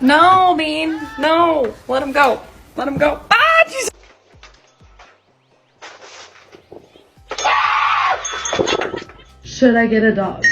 No, Bean. No. Let him go. Let him go. Ah, Jesus. Should I get a dog?